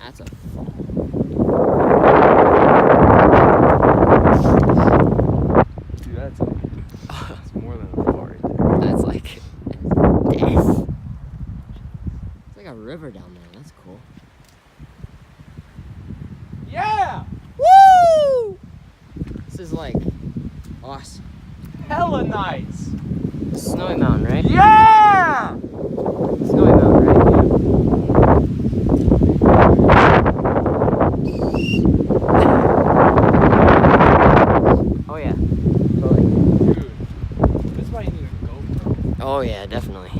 That's a fall. Dude, that's more than a fall right there. That's like death. It's like a river down there. That's cool. Yeah! Woo! This is like awesome. Hella nice! Snowy Mountain, right? Yeah! Snowy Mountain, right? Oh yeah. Totally. Dude, this might need a GoPro. Oh yeah, definitely.